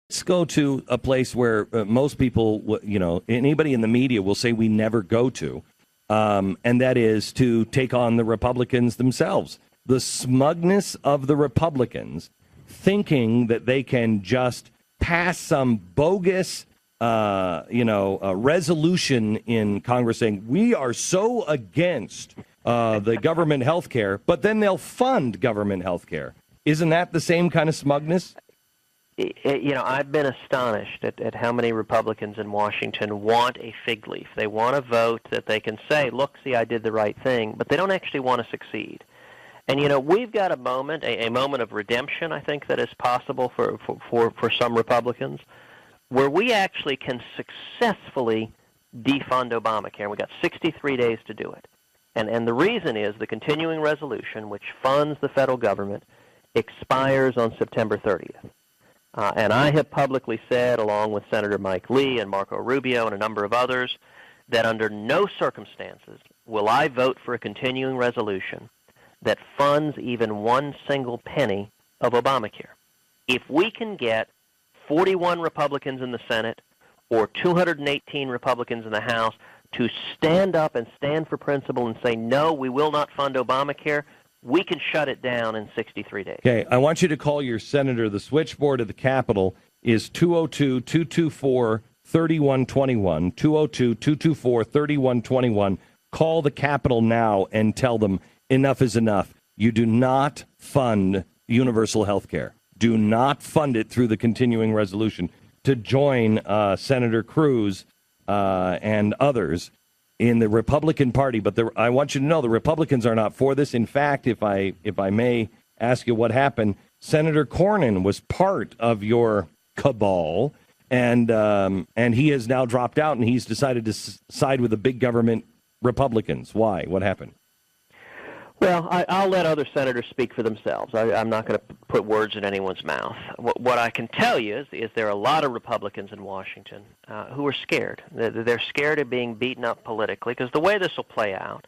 Let's go to a place where most people, anybody in the media will say we never go to, and that is to take on the Republicans themselves. The smugness of the Republicans thinking that they can just pass some bogus, resolution in Congress saying we are so against the government health care, but then they'll fund government health care. Isn't that the same kind of smugness? I've been astonished at how many Republicans in Washington want a fig leaf. They want a vote that they can say, look, see, I did the right thing, but they don't actually want to succeed. And, we've got a moment of redemption, I think, that is possible for some Republicans, where we actually can successfully defund Obamacare. We've got 63 days to do it. And the reason is the continuing resolution, which funds the federal government, expires on September 30th. And I have publicly said, along with Senator Mike Lee and Marco Rubio and a number of others, that under no circumstances will I vote for a continuing resolution that funds even one single penny of Obamacare. If we can get 41 Republicans in the Senate or 218 Republicans in the House to stand up and stand for principle and say, no, we will not fund Obamacare, we can shut it down in 63 days. Okay, I want you to call your senator. The switchboard of the Capitol is 202-224-3121, 202-224-3121. Call the Capitol now and tell them enough is enough. You do not fund universal health care. Do not fund it through the continuing resolution to join Senator Cruz and others in the Republican Party. But I want you to know the Republicans are not for this. In fact, if I may ask you what happened, Senator Cornyn was part of your cabal, and he has now dropped out, and he's decided to side with the big government Republicans. Why? What happened? Well, I'll let other senators speak for themselves. I'm not going to put words in anyone's mouth. What I can tell you is there are a lot of Republicans in Washington who are scared. They're scared of being beaten up politically, because the way this will play out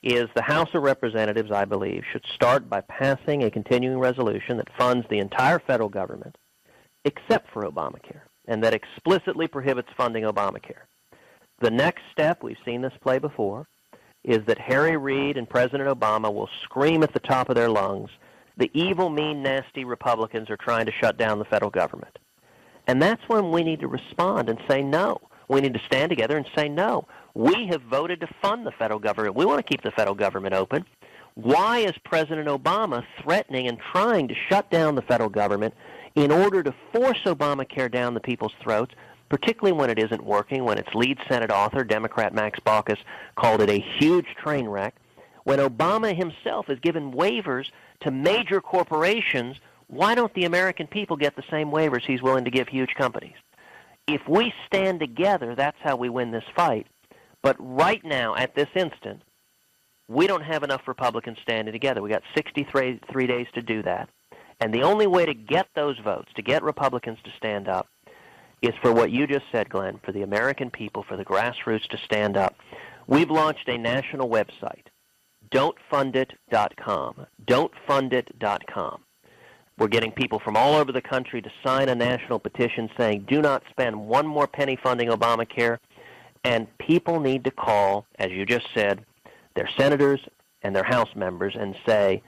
is the House of Representatives, I believe, should start by passing a continuing resolution that funds the entire federal government except for Obamacare, and that explicitly prohibits funding Obamacare. The next step, we've seen this play before, is that Harry Reid and President Obama will scream at the top of their lungs, the evil, mean, nasty Republicans are trying to shut down the federal government. And that's when we need to respond and say no. We need to stand together and say no. We have voted to fund the federal government. We want to keep the federal government open. Why is President Obama threatening and trying to shut down the federal government in order to force Obamacare down the people's throats, particularly when it isn't working, when its lead Senate author, Democrat Max Baucus, called it a huge train wreck, when Obama himself has given waivers to major corporations? Why don't the American people get the same waivers he's willing to give huge companies? If we stand together, that's how we win this fight. But right now, at this instant, we don't have enough Republicans standing together. We got 63 days to do that. And the only way to get those votes, to get Republicans to stand up, is for what you just said, Glenn, for the American people, for the grassroots to stand up. We've launched a national website, don'tfundit.com, don'tfundit.com. We're getting people from all over the country to sign a national petition saying, do not spend one more penny funding Obamacare. And people need to call, as you just said, their senators and their House members and say,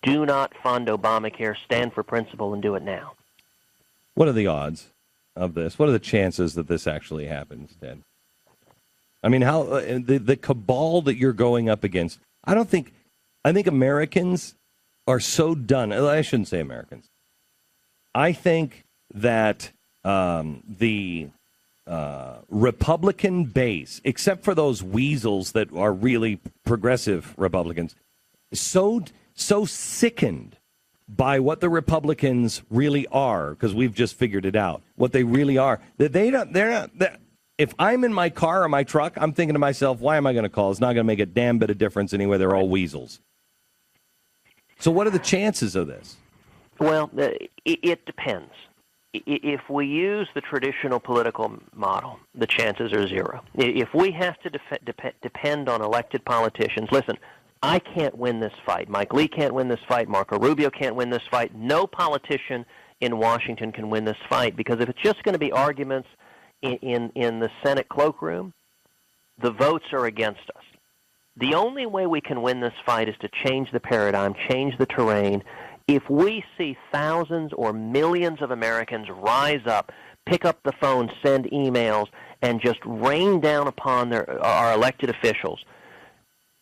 do not fund Obamacare, stand for principle, and do it now. What are the odds of this? What are the chances that this actually happens, Ted? I mean, how the cabal that you're going up against, I think Americans are so done. I shouldn't say Americans. I think that the Republican base, except for those weasels that are really progressive Republicans, is so sickened by what the Republicans really are, because we've just figured it out, what they really are, that they're not. If I'm in my car or my truck, I'm thinking to myself, why am I going to call? It's not going to make a damn bit of difference anyway. They're all weasels. So what are the chances of this? Well, it depends. If we use the traditional political model, the chances are zero. If we have to depend on elected politicians, listen, I can't win this fight. Mike Lee can't win this fight. Marco Rubio can't win this fight. No politician in Washington can win this fight, because if it's just going to be arguments in the Senate cloakroom, the votes are against us. The only way we can win this fight is to change the paradigm, change the terrain. If we see thousands or millions of Americans rise up, pick up the phone, send emails, and just rain down upon our elected officials,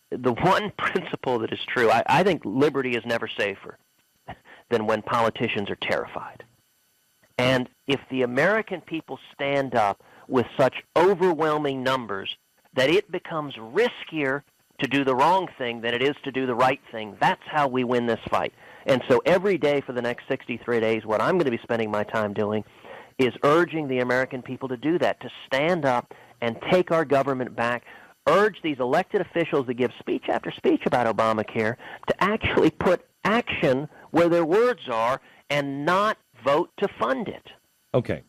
the one principle that is true, I think liberty is never safer than when politicians are terrified. And if the American people stand up with such overwhelming numbers that it becomes riskier to do the wrong thing than it is to do the right thing, that's how we win this fight. And so every day for the next 63 days, what I'm going to be spending my time doing is urging the American people to do that, to stand up and take our government back, urge these elected officials that give speech after speech about Obamacare to actually put action where their words are and not vote to fund it. Okay.